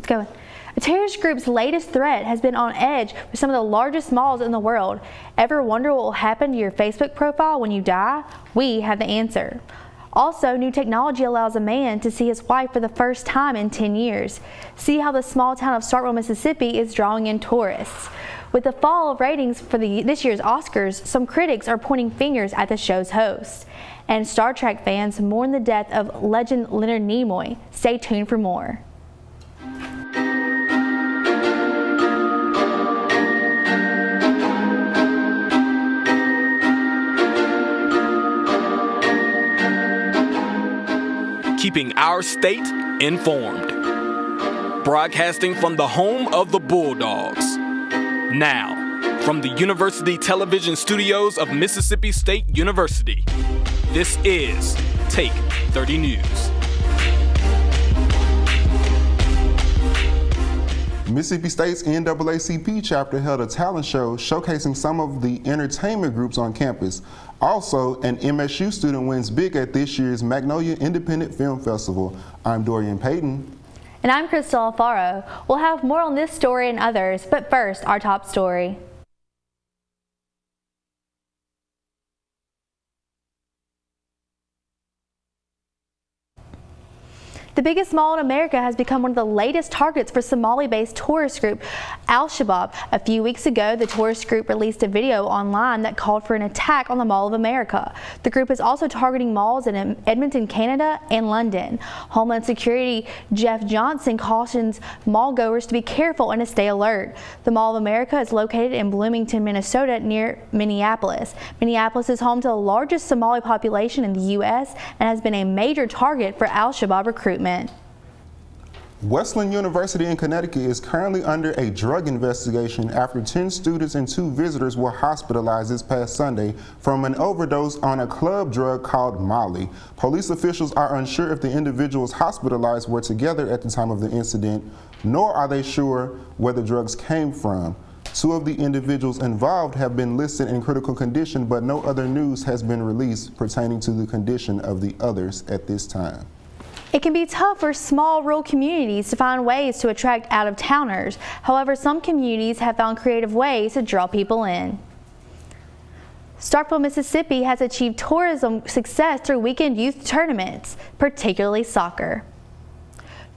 It's going. A terrorist group's latest threat has been on edge with some of the largest malls in the world. Ever wonder what will happen to your Facebook profile when you die? We have the answer. Also, new technology allows a man to see his wife for the first time in 10 years. See how the small town of Starkville, Mississippi is drawing in tourists. With the fall of ratings for this year's Oscars, some critics are pointing fingers at the show's host. And Star Trek fans mourn the death of legend Leonard Nimoy. Stay tuned for more. Keeping our state informed. Broadcasting from the home of the Bulldogs. Now, from the University Television Studios of Mississippi State University, this is Take 30 News. Mississippi State's NAACP chapter held a talent show showcasing some of the entertainment groups on campus. Also, an MSU student wins big at this year's Magnolia Independent Film Festival. I'm Dorian Payton. And I'm Crystal Alfaro. We'll have more on this story and others, but first, our top story. The biggest mall in America has become one of the latest targets for Somali-based tourist group Al-Shabaab. A few weeks ago, the tourist group released a video online that called for an attack on the Mall of America. The group is also targeting malls in Edmonton, Canada, and London. Homeland Security Jeff Johnson cautions mall goers to be careful and to stay alert. The Mall of America is located in Bloomington, Minnesota, near Minneapolis. Minneapolis is home to the largest Somali population in the U.S. and has been a major target for Al-Shabaab recruitment. Wesleyan University in Connecticut is currently under a drug investigation after 10 students and 2 visitors were hospitalized this past Sunday from an overdose on a club drug called Molly. Police officials are unsure if the individuals hospitalized were together at the time of the incident, nor are they sure where the drugs came from. 2 of the individuals involved have been listed in critical condition, but no other news has been released pertaining to the condition of the others at this time. It can be tough for small rural communities to find ways to attract out-of-towners. However, some communities have found creative ways to draw people in. Starkville, Mississippi has achieved tourism success through weekend youth tournaments, particularly soccer.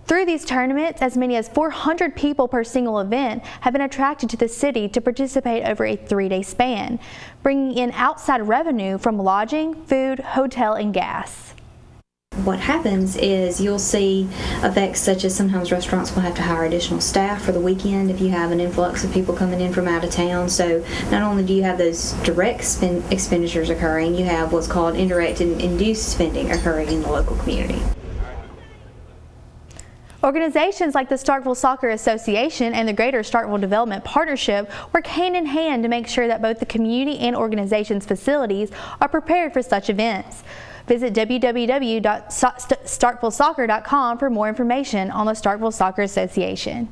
Through these tournaments, as many as 400 people per single event have been attracted to the city to participate over a 3-day span, bringing in outside revenue from lodging, food, hotel, and gas. What happens is you'll see effects such as sometimes restaurants will have to hire additional staff for the weekend if you have an influx of people coming in from out of town. So not only do you have those direct expenditures occurring, you have what's called indirect and induced spending occurring in the local community. Organizations like the Starkville Soccer Association and the Greater Starkville Development Partnership work hand in hand to make sure that both the community and organizations' facilities are prepared for such events. Visit www.starkvillesoccer.com for more information on the Starkville Soccer Association.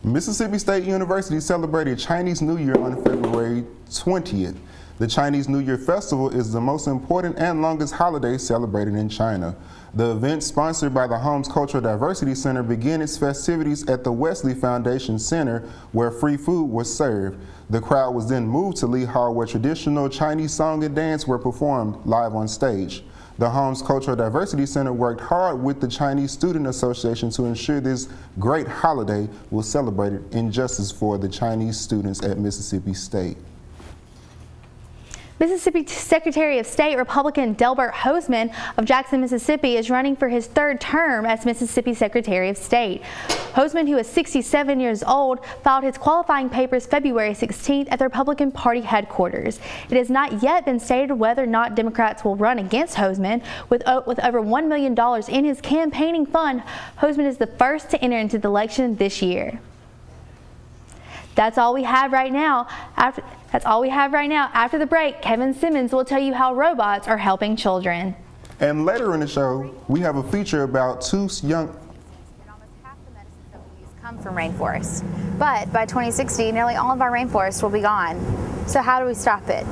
Mississippi State University celebrated Chinese New Year on February 20th. The Chinese New Year Festival is the most important and longest holiday celebrated in China. The event, sponsored by the Holmes Cultural Diversity Center, began its festivities at the Wesley Foundation Center, where free food was served. The crowd was then moved to Lee Hall, where traditional Chinese song and dance were performed live on stage. The Holmes Cultural Diversity Center worked hard with the Chinese Student Association to ensure this great holiday was celebrated in justice for the Chinese students at Mississippi State. Mississippi Secretary of State Republican Delbert Hosemann of Jackson, Mississippi is running for his 3rd term as Mississippi Secretary of State. Hosemann, who is 67 years old, filed his qualifying papers February 16th at the Republican Party headquarters. It has not yet been stated whether or not Democrats will run against Hosemann. With over $1 million in his campaigning fund, Hosemann is the first to enter into the election this year. That's all we have right now. After the break, Kevin Simmons will tell you how robots are helping children. And later in the show, we have a feature about 2 young... Almost half the medicines that we use come from rainforests. But by 2060, nearly all of our rainforests will be gone. So how do we stop it?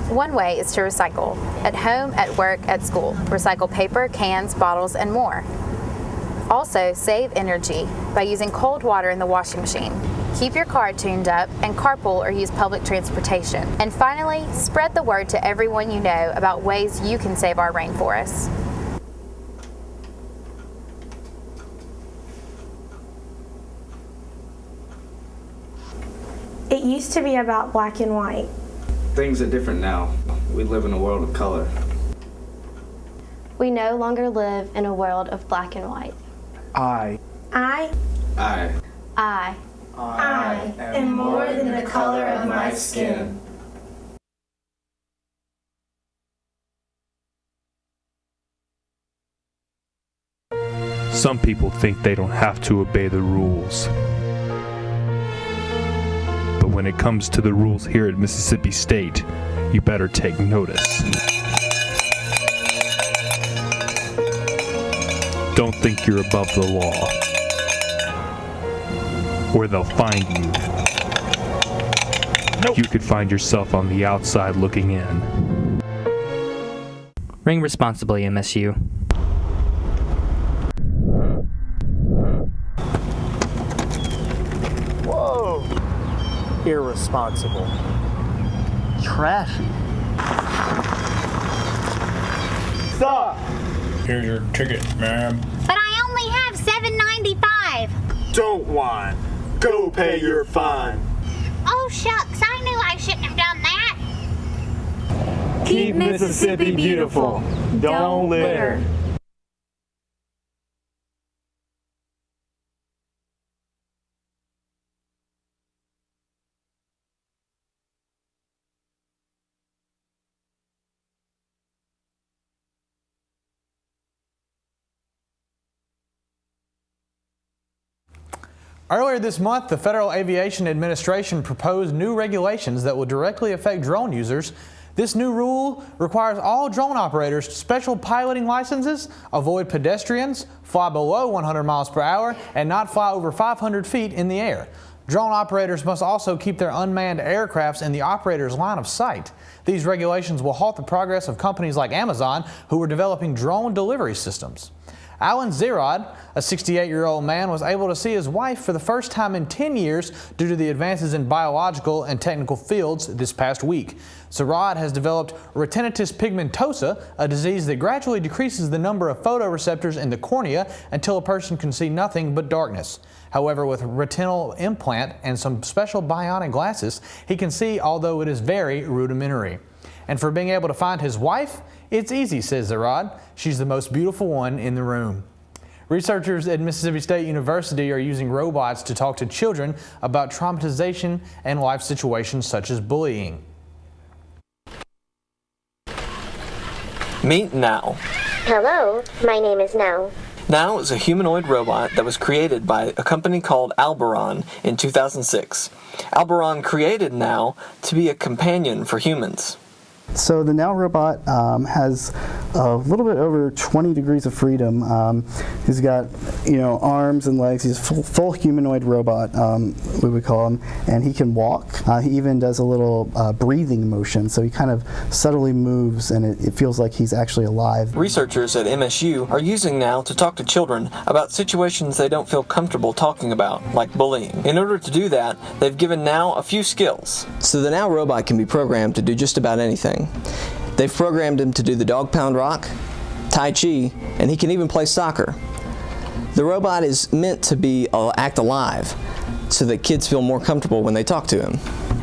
One way is to recycle. At home, at work, at school. Recycle paper, cans, bottles, and more. Also, save energy by using cold water in the washing machine. Keep your car tuned up and carpool or use public transportation. And finally, spread the word to everyone you know about ways you can save our rainforests. It used to be about black and white. Things are different now. We live in a world of color. We no longer live in a world of black and white. I am more than the color of my skin. Some people think they don't have to obey the rules. But when it comes to the rules here at Mississippi State, you better take notice. Don't think you're above the law, or they'll find you. You could find yourself on the outside looking in. Ring responsibly, MSU. Whoa! Irresponsible. Trashy. Stop! Here's your ticket, ma'am. But I only have $7.95. Don't whine. Go pay your fine. Oh, shucks, I knew I shouldn't have done that. Keep Mississippi beautiful. Don't litter. Earlier this month, the Federal Aviation Administration proposed new regulations that will directly affect drone users. This new rule requires all drone operators special piloting licenses, avoid pedestrians, fly below 100 miles per hour, and not fly over 500 feet in the air. Drone operators must also keep their unmanned aircrafts in the operator's line of sight. These regulations will halt the progress of companies like Amazon, who are developing drone delivery systems. Alan Zerod, a 68-year-old man, was able to see his wife for the first time in 10 years due to the advances in biological and technical fields this past week. Zerod has developed retinitis pigmentosa, a disease that gradually decreases the number of photoreceptors in the cornea until a person can see nothing but darkness. However, with a retinal implant and some special bionic glasses, he can see, although it is very rudimentary. And for being able to find his wife, it's easy, says Zerod. She's the most beautiful one in the room. Researchers at Mississippi State University are using robots to talk to children about traumatization and life situations such as bullying. Meet Now. Hello, my name is Now. Now is a humanoid robot that was created by a company called Alberon in 2006. Alberon created Now to be a companion for humans. So the Now robot has a little bit over 20 degrees of freedom. He's got, arms and legs. He's a full humanoid robot, we would call him, and he can walk. He even does a little breathing motion, so he kind of subtly moves, and it feels like he's actually alive. Researchers at MSU are using Now to talk to children about situations they don't feel comfortable talking about, like bullying. In order to do that, they've given Now a few skills. So the Now robot can be programmed to do just about anything. They've programmed him to do the dog pound rock, Tai Chi, and he can even play soccer. The robot is meant to act alive, so that kids feel more comfortable when they talk to him.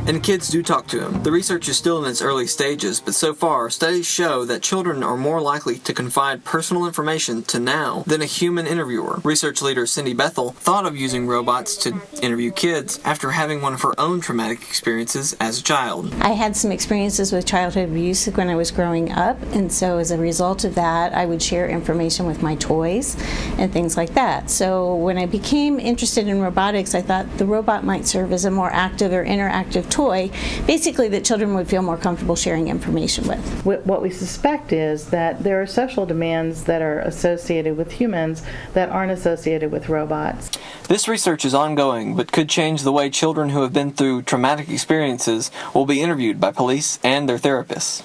And kids do talk to him. The research is still in its early stages, but so far, studies show that children are more likely to confide personal information to Now than a human interviewer. Research leader Cindy Bethel thought of using robots to interview kids after having one of her own traumatic experiences as a child. I had some experiences with childhood abuse when I was growing up, and so as a result of that, I would share information with my toys and things like that. So when I became interested in robotics, I thought the robot might serve as a more active or interactive toy, basically that children would feel more comfortable sharing information with. What we suspect is that there are social demands that are associated with humans that aren't associated with robots. This research is ongoing, but could change the way children who have been through traumatic experiences will be interviewed by police and their therapists.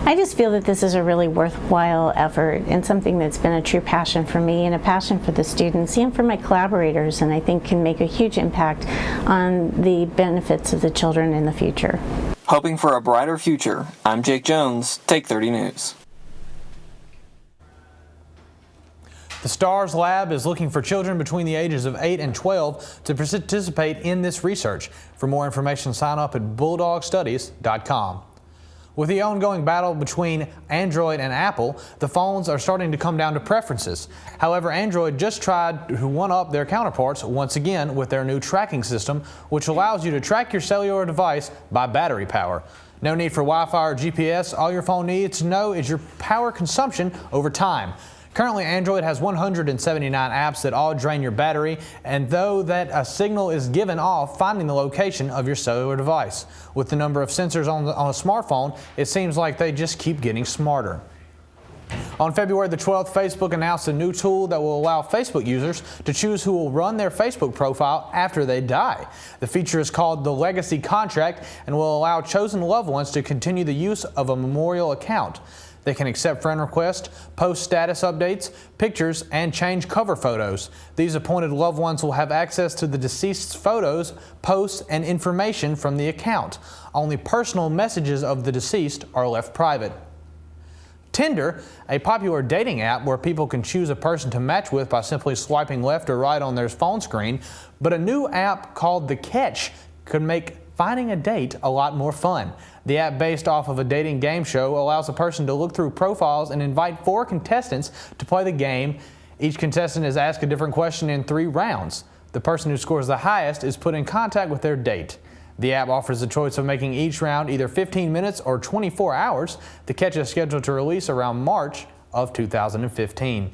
I just feel that this is a really worthwhile effort and something that's been a true passion for me and a passion for the students and for my collaborators, and I think can make a huge impact on the benefits of the children in the future. Hoping for a brighter future, I'm Jake Jones, Take 30 News. The STARS Lab is looking for children between the ages of 8 and 12 to participate in this research. For more information, sign up at bulldogstudies.com. With the ongoing battle between Android and Apple, the phones are starting to come down to preferences. However, Android just tried to one-up their counterparts once again with their new tracking system, which allows you to track your cellular device by battery power. No need for Wi-Fi or GPS. All your phone needs to know is your power consumption over time. Currently, Android has 179 apps that all drain your battery, and though that a signal is given off finding the location of your cellular device. With the number of sensors on a smartphone, it seems like they just keep getting smarter. On February the 12th, Facebook announced a new tool that will allow Facebook users to choose who will run their Facebook profile after they die. The feature is called the Legacy Contract and will allow chosen loved ones to continue the use of a memorial account. They can accept friend requests, post status updates, pictures, and change cover photos. These appointed loved ones will have access to the deceased's photos, posts, and information from the account. Only personal messages of the deceased are left private. Tinder, a popular dating app where people can choose a person to match with by simply swiping left or right on their phone screen, but a new app called The Catch could make finding a date a lot more fun. The app, based off of a dating game show, allows a person to look through profiles and invite 4 contestants to play the game. Each contestant is asked a different question in 3 rounds. The person who scores the highest is put in contact with their date. The app offers the choice of making each round either 15 minutes or 24 hours. The Catch is scheduled to release around March of 2015.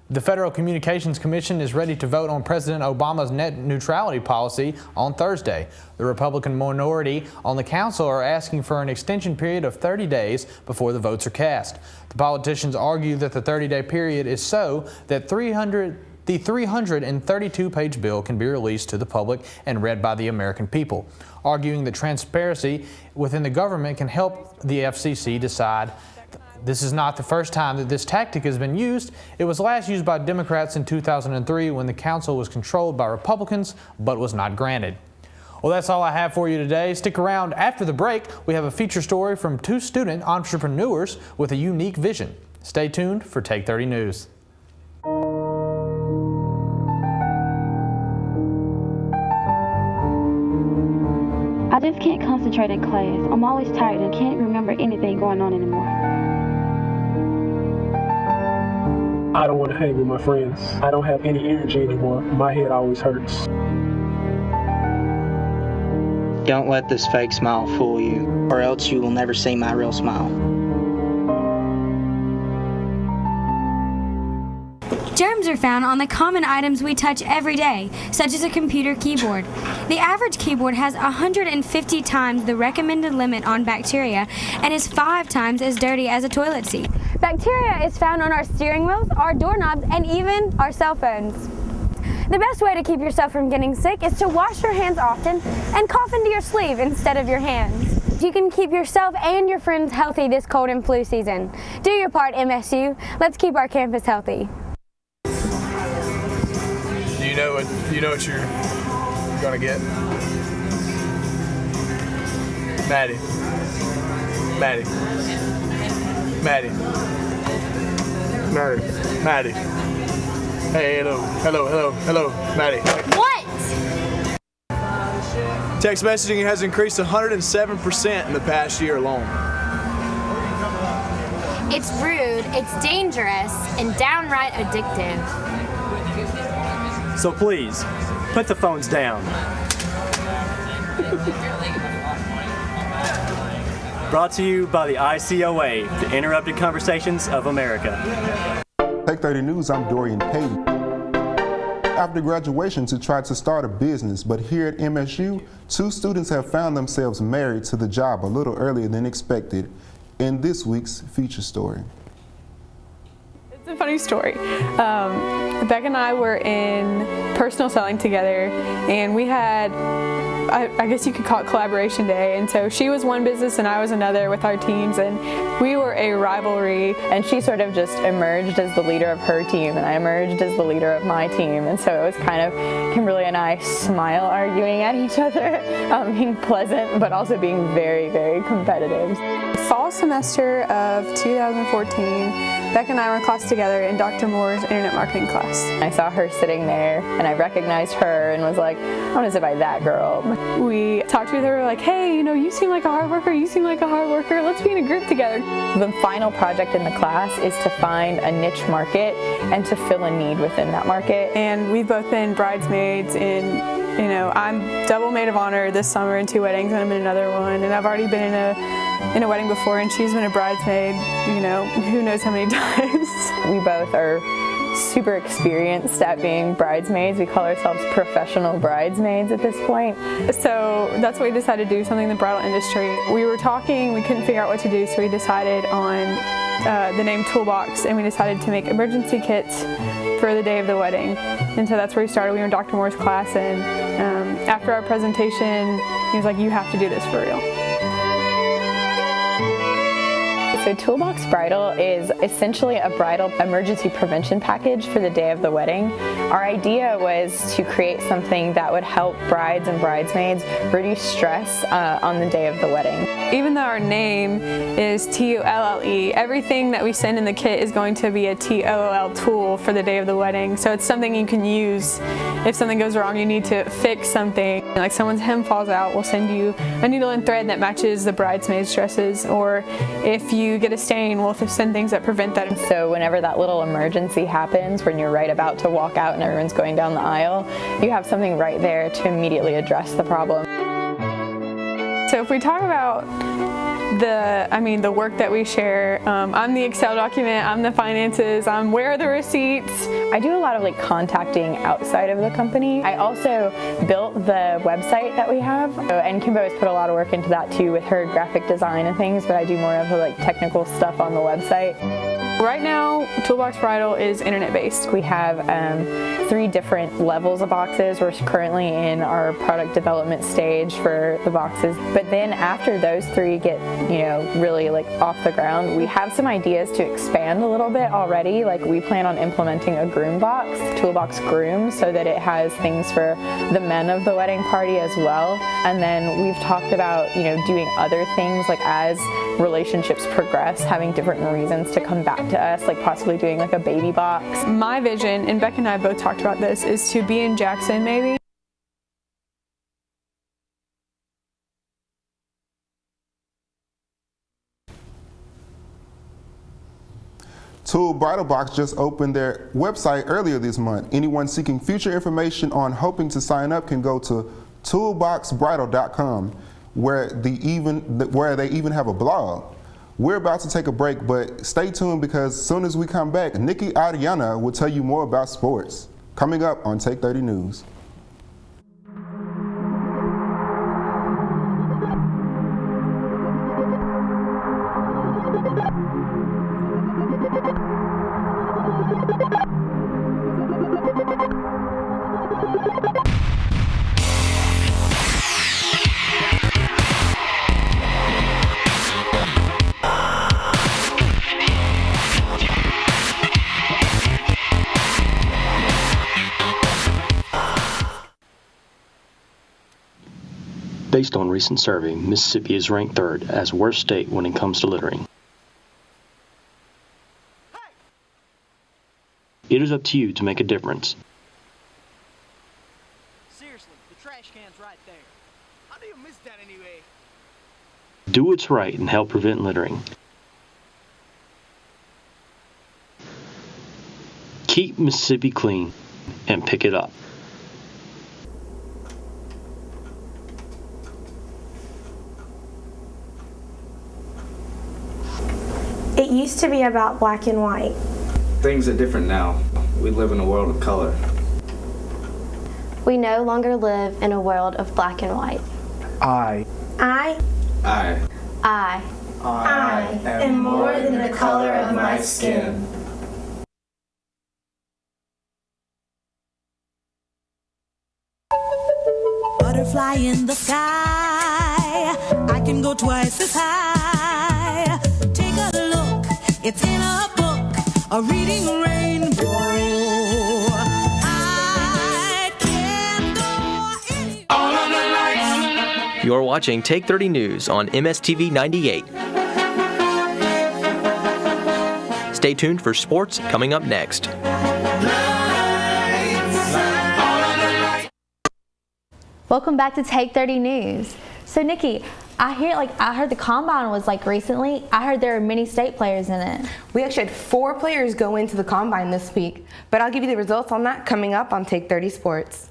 The Federal Communications Commission is ready to vote on President Obama's net neutrality policy on Thursday. The Republican minority on the council are asking for an extension period of 30 days before the votes are cast. The politicians argue that the 30-day period is so that the 332-page bill can be released to the public and read by the American people, arguing that transparency within the government can help the FCC decide. This is not the first time that this tactic has been used. It was last used by Democrats in 2003 when the council was controlled by Republicans, but was not granted. Well, that's all I have for you today. Stick around after the break. We have a feature story from 2 student entrepreneurs with a unique vision. Stay tuned for Take 30 News. I just can't concentrate in class. I'm always tired and can't remember anything going on anymore. I don't want to hang with my friends. I don't have any energy anymore. My head always hurts. Don't let this fake smile fool you, or else you will never see my real smile. Germs are found on the common items we touch every day, such as a computer keyboard. The average keyboard has 150 times the recommended limit on bacteria and is 5 times as dirty as a toilet seat. Bacteria is found on our steering wheels, our doorknobs, and even our cell phones. The best way to keep yourself from getting sick is to wash your hands often and cough into your sleeve instead of your hands. You can keep yourself and your friends healthy this cold and flu season. Do your part, MSU. Let's keep our campus healthy. You know what you're gonna get? Maddie. Hey, hello, Maddie. What? Text messaging has increased 107% in the past year alone. It's rude, it's dangerous, and downright addictive. So please, put the phones down. Brought to you by the ICOA, the Interrupted Conversations of America. Take 30 News, I'm Dorian Payton. After graduation to try to start a business, but here at MSU, 2 students have found themselves married to the job a little earlier than expected in this week's feature story. It's a funny story. Beck and I were in personal selling together, and we had, I guess you could call it collaboration day. And so she was one business and I was another with our teams, and we were a rivalry. And she sort of just emerged as the leader of her team, and I emerged as the leader of my team. And so it was kind of Kimberly and I smile arguing at each other, being pleasant, but also being very, very competitive. Fall semester of 2014, Beck and I were in class together in Dr. Moore's internet marketing class. I saw her sitting there and I recognized her and was like, I want to sit by that girl. We talked to her like, hey, you seem like a hard worker, you seem like a hard worker, let's be in a group together. The final project in the class is to find a niche market and to fill a need within that market. And we've both been bridesmaids in, I'm double maid of honor this summer in 2 weddings, and I'm in another one, and I've already been in a wedding before, and she's been a bridesmaid, who knows how many times. We both are super experienced at being bridesmaids. We call ourselves professional bridesmaids at this point. So that's what we decided to do, something in the bridal industry. We were talking, we couldn't figure out what to do, so we decided on the name Toolbox, and we decided to make emergency kits for the day of the wedding. And so that's where we started. We were in Dr. Moore's class, and after our presentation, he was like, you have to do this for real. So Toolbox Bridal is essentially a bridal emergency prevention package for the day of the wedding. Our idea was to create something that would help brides and bridesmaids reduce stress on the day of the wedding. Even though our name is TOLLE, everything that we send in the kit is going to be a TOLL tool for the day of the wedding. So it's something you can use if something goes wrong, you need to fix something. Like someone's hem falls out, we'll send you a needle and thread that matches the bridesmaid's dresses. Or if you get a stain, we'll send things that prevent that. So whenever that little emergency happens, when you're right about to walk out and everyone's going down the aisle, you have something right there to immediately address the problem. So if we talk about the work that we share, I'm the Excel document, I'm the finances, where are the receipts? I do a lot of contacting outside of the company. I also built the website that we have, and Kimbo has put a lot of work into that too with her graphic design and things, but I do more of the technical stuff on the website. Right now, Toolbox Bridal is internet-based. We have 3 different levels of boxes. We're currently in our product development stage for the boxes. But then after those 3 get, really off the ground, we have some ideas to expand a little bit already. We plan on implementing a groom box, Toolbox Groom, so that it has things for the men of the wedding party as well. And then we've talked about, doing other things as relationships progress, having different reasons to come back to us, possibly doing a baby box. My vision, and Beck and I both talked about this, is to be in Jackson maybe. Tool Bridal Box just opened their website earlier this month. Anyone seeking future information on hoping to sign up can go to toolboxbridal.com, where they even have a blog. We're about to take a break, but stay tuned because as soon as we come back, Nikki Ariana will tell you more about sports. Coming up on Take 30 News. Based on recent survey, Mississippi is ranked 3rd as worst state when it comes to littering. It is up to you to make a difference. Seriously, the trash can's right there. How do you miss that anyway? Do what's right and help prevent littering. Keep Mississippi clean and pick it up. It used to be about black and white. Things are different now. We live in a world of color. We no longer live in a world of black and white. I am more than the color of my skin. butterfly in the sky. I can go twice as high. Take a look, it's in a book, a reading rainbow. I can go any. All of the lights. You're watching Take 30 News on MSTV 98. Stay tuned for sports coming up next. Welcome back to Take 30 News. So Nikki, I heard the combine was recently. I heard there are many state players in it. We actually had 4 players go into the combine this week, but I'll give you the results on that coming up on Take 30 Sports.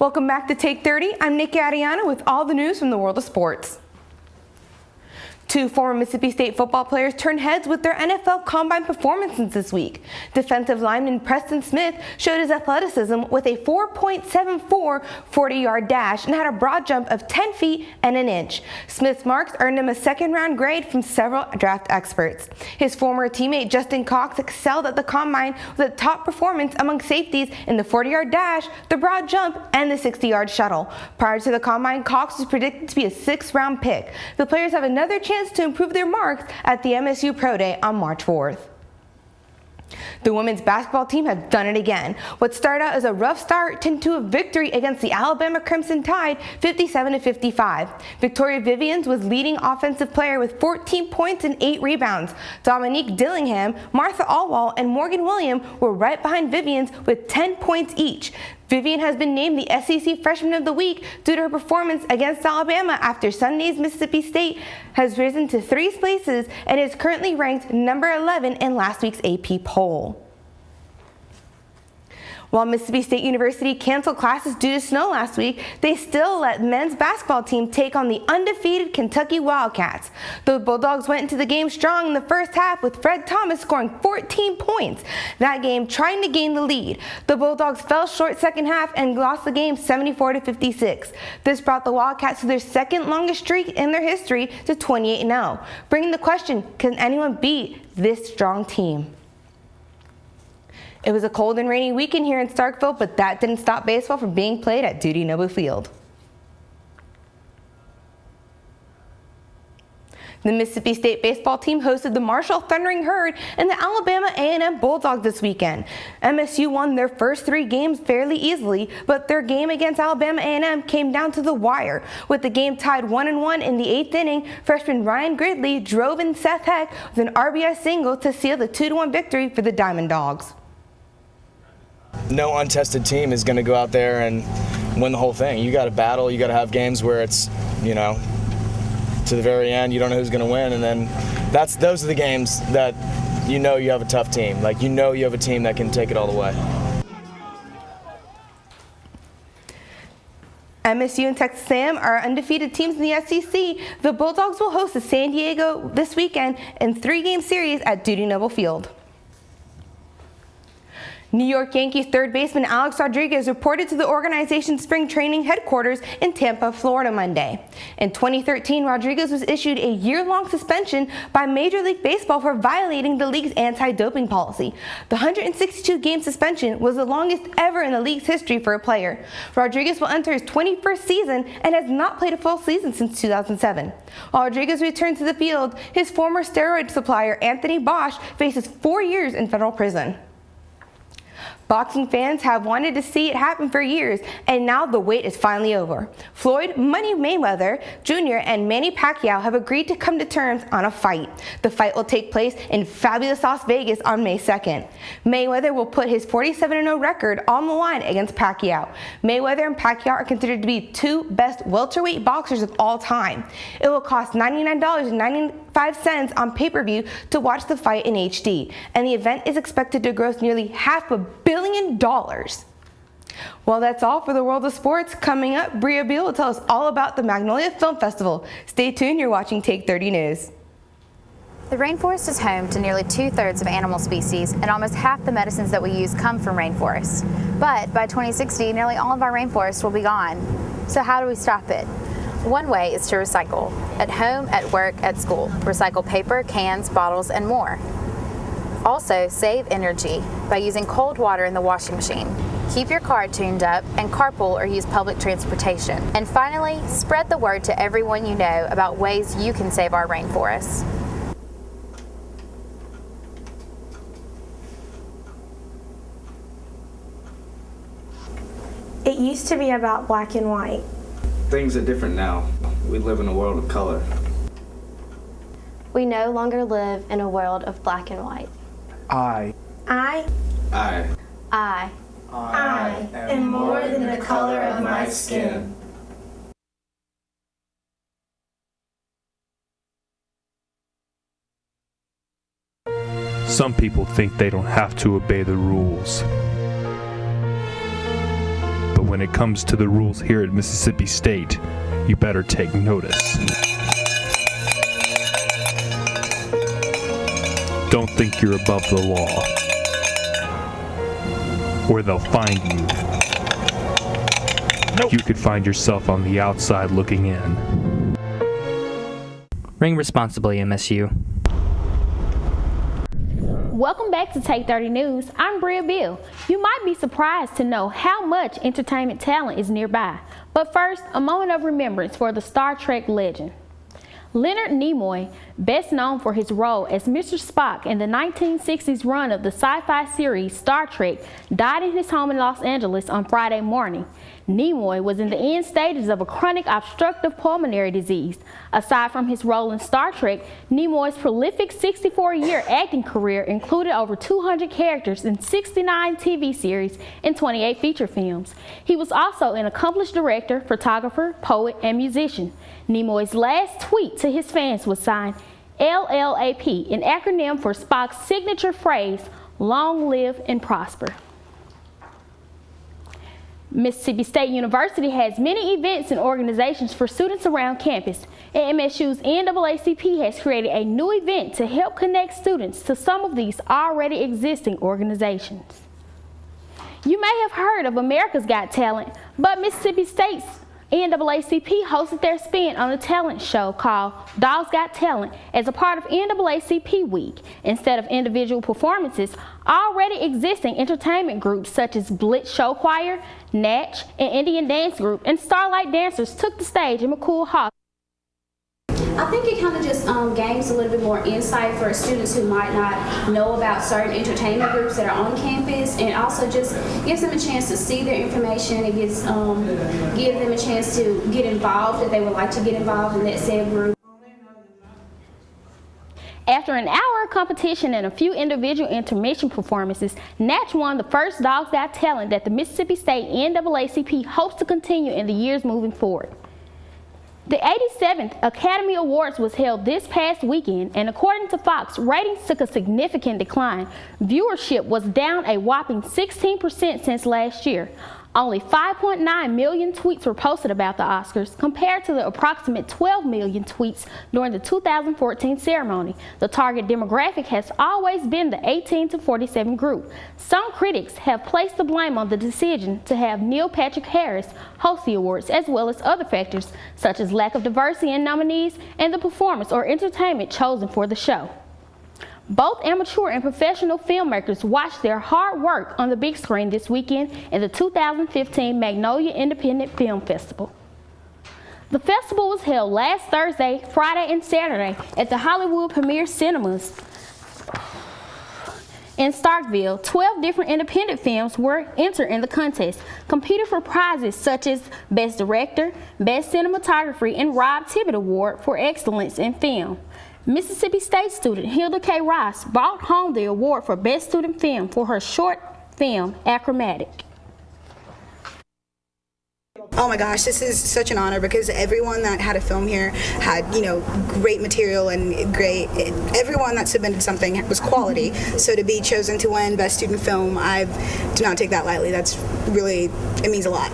Welcome back to Take 30. I'm Nikki Ariana with all the news from the world of sports. 2 former Mississippi State football players turned heads with their NFL Combine performances this week. Defensive lineman Preston Smith showed his athleticism with a 4.74 40-yard dash and had a broad jump of 10 feet and an inch. Smith's marks earned him a second-round grade from several draft experts. His former teammate Justin Cox excelled at the Combine with a top performance among safeties in the 40-yard dash, the broad jump, and the 60-yard shuttle. Prior to the Combine, Cox was predicted to be a 6th-round pick. The players have another chance to improve their marks at the MSU Pro Day on March 4th. The women's basketball team have done it again. What started out as a rough start turned to a victory against the Alabama Crimson Tide, 57-55. Victoria Vivians was leading offensive player with 14 points and 8 rebounds. Dominique Dillingham, Martha Alwall, and Morgan William were right behind Vivians with 10 points each. Vivian has been named the SEC Freshman of the Week due to her performance against Alabama after Sunday's Mississippi State has risen to 3 places and is currently ranked number 11 in last week's AP poll. While Mississippi State University canceled classes due to snow last week, they still let men's basketball team take on the undefeated Kentucky Wildcats. The Bulldogs went into the game strong in the first half with Fred Thomas scoring 14 points. That game trying to gain the lead. The Bulldogs fell short second half and lost the game 74-56. This brought the Wildcats to their second longest streak in their history to 28-0. Bringing the question, can anyone beat this strong team? It was a cold and rainy weekend here in Starkville, but that didn't stop baseball from being played at Dudy Noble Field. The Mississippi State baseball team hosted the Marshall Thundering Herd and the Alabama A&M Bulldogs this weekend. MSU won their first 3 games fairly easily, but their game against Alabama A&M came down to the wire. With the game tied 1-1 in the 8th inning, freshman Ryan Gridley drove in Seth Heck with an RBI single to seal the 2-1 victory for the Diamond Dogs. No untested team is going to go out there and win the whole thing. You got to battle. You got to have games where it's, to the very end, you don't know who's going to win, and then those are the games that you have a tough team. You have a team that can take it all the way. MSU and Texas A&M are undefeated teams in the SEC. The Bulldogs will host the San Diego this weekend in 3-game series at Dudy Noble Field. New York Yankees third baseman Alex Rodriguez reported to the organization's spring training headquarters in Tampa, Florida Monday. In 2013, Rodriguez was issued a year-long suspension by Major League Baseball for violating the league's anti-doping policy. The 162-game suspension was the longest ever in the league's history for a player. Rodriguez will enter his 21st season and has not played a full season since 2007. While Rodriguez returned to the field, his former steroid supplier Anthony Bosch faces 4 years in federal prison. Boxing fans have wanted to see it happen for years, and now the wait is finally over. Floyd "Money" Mayweather Jr. and Manny Pacquiao have agreed to come to terms on a fight. The fight will take place in fabulous Las Vegas on May 2nd. Mayweather will put his 47-0 record on the line against Pacquiao. Mayweather and Pacquiao are considered to be 2 best welterweight boxers of all time. It will cost $99.95 on pay-per-view to watch the fight in HD, and the event is expected to gross nearly $500 million. Well, that's all for the world of sports. Coming up, Bria Beal will tell us all about the Magnolia Film Festival. Stay tuned, you're watching Take 30 News. The rainforest is home to nearly 2/3 of animal species, and almost half the medicines that we use come from rainforests. But by 2060, nearly all of our rainforests will be gone. So how do we stop it? One way is to recycle. At home, at work, at school. Recycle paper, cans, bottles, and more. Also, save energy by using cold water in the washing machine. Keep your car tuned up and carpool or use public transportation. And finally, spread the word to everyone you know about ways you can save our rainforests. It used to be about black and white. Things are different now. We live in a world of color. We no longer live in a world of black and white. I am more than the color of my skin. Some people think they don't have to obey the rules. But when it comes to the rules here at Mississippi State, you better take notice. Don't think you're above the law, or they'll find you. Nope. You could find yourself on the outside looking in. Ring responsibly, MSU. Welcome back to Take 30 News. I'm Bria Beal. You might be surprised to know how much entertainment talent is nearby. But first, a moment of remembrance for the Star Trek legend. Leonard Nimoy, best known for his role as Mr. Spock in the 1960s run of the sci-fi series Star Trek, died in his home in Los Angeles on Friday morning. Nimoy was in the end stages of a chronic obstructive pulmonary disease. Aside from his role in Star Trek, Nimoy's prolific 64-year acting career included over 200 characters in 69 TV series and 28 feature films. He was also an accomplished director, photographer, poet, and musician. Nimoy's last tweet to his fans was signed LLAP, an acronym for Spock's signature phrase, "Long live and prosper." Mississippi State University has many events and organizations for students around campus, and MSU's NAACP has created a new event to help connect students to some of these already existing organizations. You may have heard of America's Got Talent, but Mississippi State's NAACP hosted their spin on a talent show called Dogs Got Talent as a part of NAACP Week. Instead of individual performances, already existing entertainment groups such as Blitz Show Choir, Natch, and Indian Dance Group, and Starlight Dancers took the stage in McCool Hall. I think it kind of just gains a little bit more insight for students who might not know about certain entertainment groups that are on campus, and also just gives them a chance to see their information. It gives give them a chance to get involved if they would like to get involved in that said group. After an hour of competition and a few individual intermission performances, Natch won the first Dogs Got Talent that the Mississippi State NAACP hopes to continue in the years moving forward. The 87th Academy Awards was held this past weekend, and according to Fox, ratings took a significant decline. Viewership was down a whopping 16% since last year. Only 5.9 million tweets were posted about the Oscars, compared to the approximate 12 million tweets during the 2014 ceremony. The target demographic has always been the 18 to 47 group. Some critics have placed the blame on the decision to have Neil Patrick Harris host the awards, as well as other factors such as lack of diversity in nominees and the performance or entertainment chosen for the show. Both amateur and professional filmmakers watched their hard work on the big screen this weekend in the 2015 Magnolia Independent Film Festival. The festival was held last Thursday, Friday, and Saturday at the Hollywood Premiere Cinemas in Starkville. 12 different independent films were entered in the contest, competing for prizes such as Best Director, Best Cinematography, and Rob Tibbett Award for Excellence in Film. Mississippi State student Hilda K. Ross brought home the award for Best Student Film for her short film, Achromatic. Oh my gosh, this is such an honor because everyone that had a film here had, great material and everyone that submitted something was quality. So to be chosen to win Best Student Film, I do not take that lightly. That's really, it means a lot.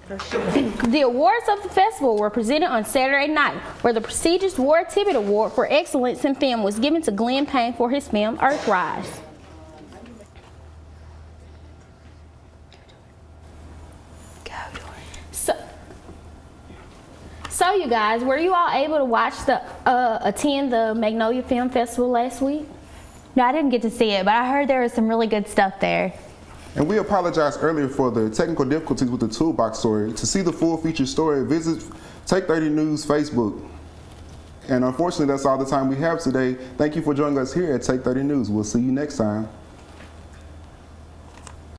The awards of the festival were presented on Saturday night, where the prestigious Ward Tippett Award for Excellence in Film was given to Glenn Payne for his film Earthrise. So you guys, were you all able to attend the Magnolia Film Festival last week? No, I didn't get to see it, but I heard there was some really good stuff there. And we apologized earlier for the technical difficulties with the Toolbox story. To see the full feature story, visit Take 30 News Facebook. And unfortunately, that's all the time we have today. Thank you for joining us here at Take 30 News. We'll see you next time.